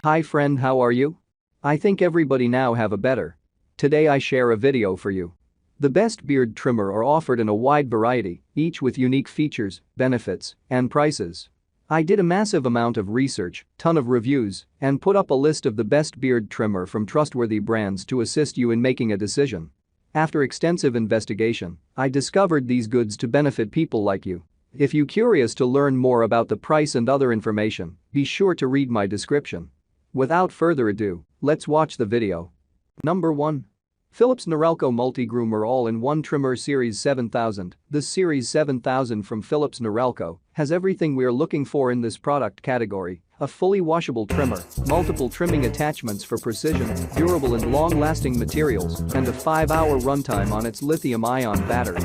Hi friend, how are you? I think everybody now have a better. Today I share a video for you. The best beard trimmer are offered in a wide variety, each with unique features, benefits, and prices. I did a massive amount of research, ton of reviews, and put up a list of the best beard trimmer from trustworthy brands to assist you in making a decision. After extensive investigation, I discovered these goods to benefit people like you. If you're curious to learn more about the price and other information, be sure to read my description. Without further ado, let's watch the video. Number 1. Philips Norelco Multi-Groomer All-in-One Trimmer Series 7000. This Series 7000 from Philips Norelco has everything we're looking for in this product category: a fully washable trimmer, multiple trimming attachments for precision, durable and long-lasting materials, and a 5-hour runtime on its lithium-ion battery.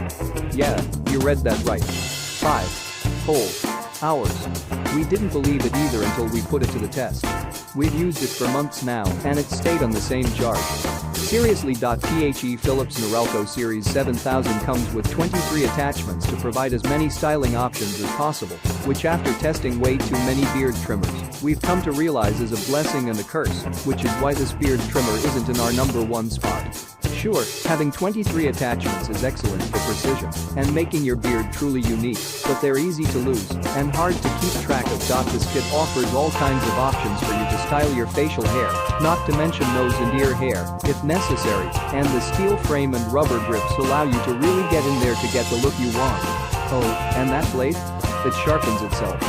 Yeah, you read that right. 5 whole hours. We didn't believe it either until we put it to the test. We've used it for months now and it stayed on the same charge. Seriously. The Philips Norelco Series 7000 comes with 23 attachments to provide as many styling options as possible, which after testing way too many beard trimmers, we've come to realize is a blessing and a curse, which is why this beard trimmer isn't in our number 1 spot. Sure, having 23 attachments is excellent for precision and making your beard truly unique, but they're easy to lose and hard to keep track of. This kit offers all kinds of options for you to style your facial hair, not to mention nose and ear hair, if necessary, and the steel frame and rubber grips allow you to really get in there to get the look you want. Oh, and that blade? It sharpens itself.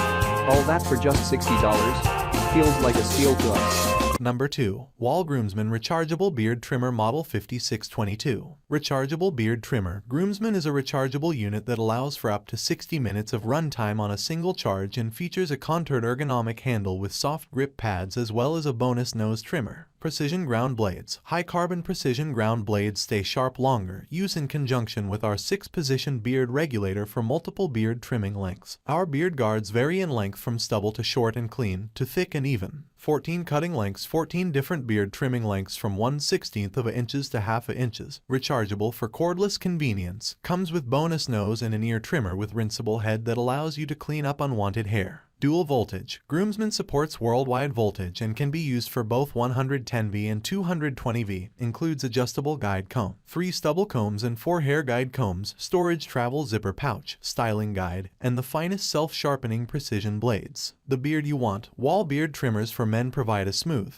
All that for just $60? Feels like a steal to us. Number 2. Wahl Groomsman Rechargeable Beard Trimmer Model 5622. Rechargeable Beard Trimmer. Groomsman is a rechargeable unit that allows for up to 60 minutes of runtime on a single charge and features a contoured ergonomic handle with soft grip pads as well as a bonus nose trimmer. Precision ground blades. High-carbon precision ground blades stay sharp longer. Use in conjunction with our 6-position beard regulator for multiple beard trimming lengths. Our beard guards vary in length from stubble to short and clean to thick and even. 14 cutting lengths, 14 different beard trimming lengths from 1/16 of an inches to 1/2 inches. Rechargeable for cordless convenience. Comes with bonus nose and an ear trimmer with rinseable head that allows you to clean up unwanted hair. Dual voltage. Groomsman supports worldwide voltage and can be used for both 110V and 220V. Includes adjustable guide comb, 3 stubble combs and 4 hair guide combs, storage travel zipper pouch, styling guide, and the finest self-sharpening precision blades. The beard you want. Wahl beard trimmers for men provide a smooth,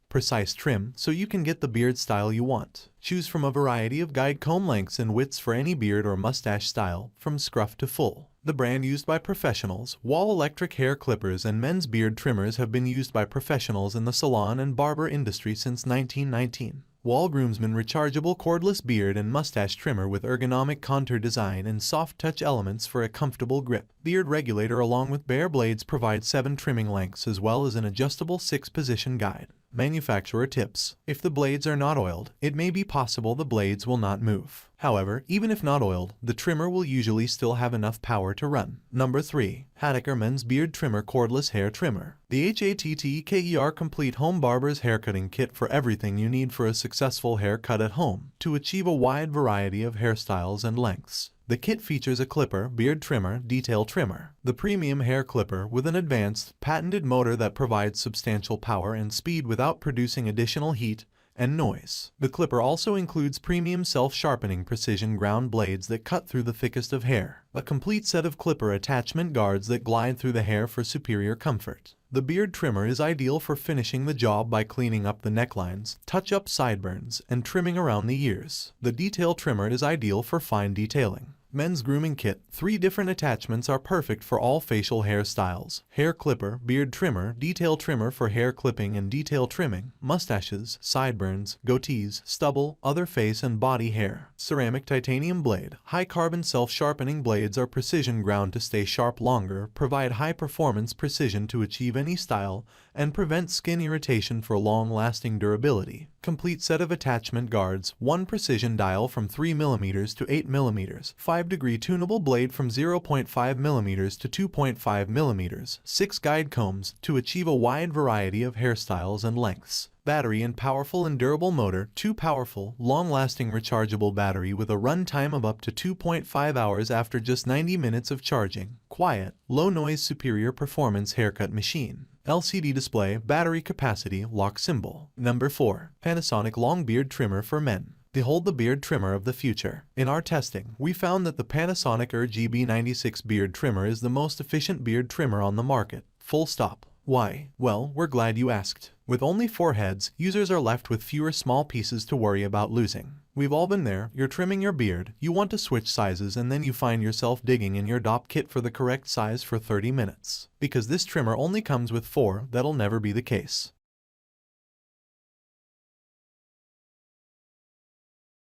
precise trim so you can get the beard style you want. Choose from a variety of guide comb lengths and widths for any beard or mustache style, from scruff to full. The brand used by professionals. Wahl electric hair clippers and men's beard trimmers have been used by professionals in the salon and barber industry since 1919. Wahl Groomsman Rechargeable Cordless Beard and Mustache Trimmer with ergonomic contour design and soft touch elements for a comfortable grip. Beard regulator along with bare blades provide 7 trimming lengths as well as an adjustable 6-position guide. Manufacturer tips. If the blades are not oiled, it may be possible the blades will not move. However, even if not oiled, the trimmer will usually still have enough power to run. Number 3. Hatteker Men's Beard Trimmer Cordless Hair Trimmer. The Hatteker Complete Home Barber's Haircutting Kit for everything you need for a successful haircut at home to achieve a wide variety of hairstyles and lengths. The kit features a clipper, beard trimmer, detail trimmer, the premium hair clipper with an advanced, patented motor that provides substantial power and speed without producing additional heat and noise. The clipper also includes premium self-sharpening precision ground blades that cut through the thickest of hair, a complete set of clipper attachment guards that glide through the hair for superior comfort. The beard trimmer is ideal for finishing the job by cleaning up the necklines, touch up sideburns, and trimming around the ears. The detail trimmer is ideal for fine detailing. Men's grooming kit. 3 different attachments are perfect for all facial hairstyles. Hair clipper, beard trimmer, detail trimmer for hair clipping and detail trimming, mustaches, sideburns, goatees, stubble, other face and body hair. Ceramic titanium blade. High carbon self-sharpening blades are precision ground to stay sharp longer, provide high performance precision to achieve any style, and prevent skin irritation for long-lasting durability. Complete set of attachment guards, 1 precision dial from 3mm to 8mm, 5-degree tunable blade from 0.5mm to 2.5mm, 6 guide combs to achieve a wide variety of hairstyles and lengths. Battery and powerful and durable motor. 2 powerful, long-lasting rechargeable battery with a runtime of up to 2.5 hours after just 90 minutes of charging. Quiet, low-noise superior performance haircut machine. LCD display, battery capacity, lock symbol. Number 4. Panasonic Long Beard Trimmer for Men. Behold the beard trimmer of the future. In our testing, we found that the Panasonic RGB96 beard trimmer is the most efficient beard trimmer on the market. Full stop. Why? Well, we're glad you asked. With only 4 heads, users are left with fewer small pieces to worry about losing. We've all been there. You're trimming your beard, you want to switch sizes, and then you find yourself digging in your DOP kit for the correct size for 30 minutes. Because this trimmer only comes with 4, that'll never be the case.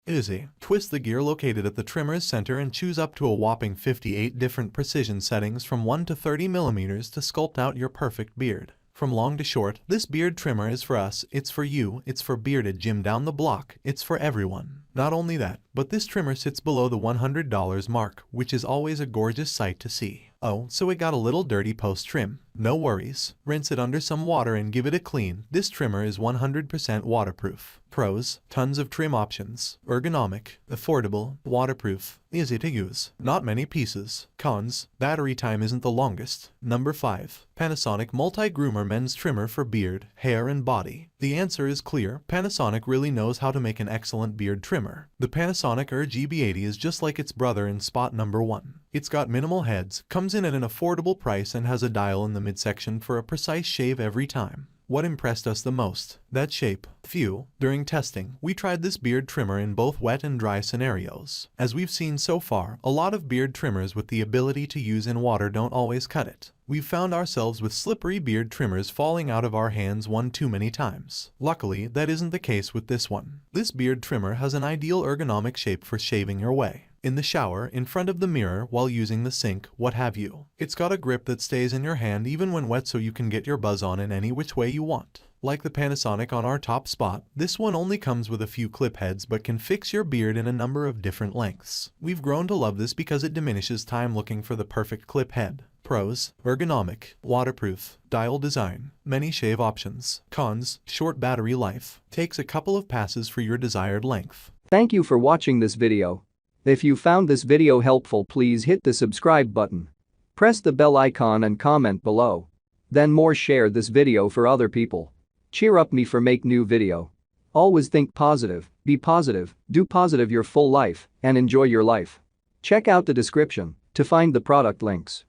Easy. Twist the gear located at the trimmer's center and choose up to a whopping 58 different precision settings from 1 to 30 millimeters to sculpt out your perfect beard. From long to short, this beard trimmer is for us, it's for you, it's for bearded Jim down the block, it's for everyone. Not only that, but this trimmer sits below the $100 mark, which is always a gorgeous sight to see. Oh, so it got a little dirty post-trim. No worries. Rinse it under some water and give it a clean. This trimmer is 100% waterproof. Pros: tons of trim options. Ergonomic, affordable, waterproof, easy to use. Not many pieces. Cons: battery time isn't the longest. Number 5. Panasonic Multi-Groomer Men's Trimmer for Beard, Hair and Body. The answer is clear. Panasonic really knows how to make an excellent beard trimmer. The Panasonic RGB80 is just like its brother in spot number 1. It's got minimal heads, comes in at an affordable price, and has a dial in the midsection for a precise shave every time. What impressed us the most? That shape. Phew. During testing, we tried this beard trimmer in both wet and dry scenarios. As we've seen so far, a lot of beard trimmers with the ability to use in water don't always cut it. We've found ourselves with slippery beard trimmers falling out of our hands one too many times. Luckily, that isn't the case with this one. This beard trimmer has an ideal ergonomic shape for shaving your way. In the shower, in front of the mirror, while using the sink, what have you. It's got a grip that stays in your hand even when wet, so you can get your buzz on in any which way you want. Like the Panasonic on our top spot, this one only comes with a few clip heads but can fix your beard in a number of different lengths. We've grown to love this because it diminishes time looking for the perfect clip head. Pros: ergonomic, waterproof, dial design, many shave options. Cons: short battery life, takes a couple of passes for your desired length. Thank you for watching this video. If you found this video helpful, please hit the subscribe button. Press the bell icon and comment below. Then more, share this video for other people. Cheer up me for make new video. Always think positive, be positive, do positive your full life, and enjoy your life. Check out the description to find the product links.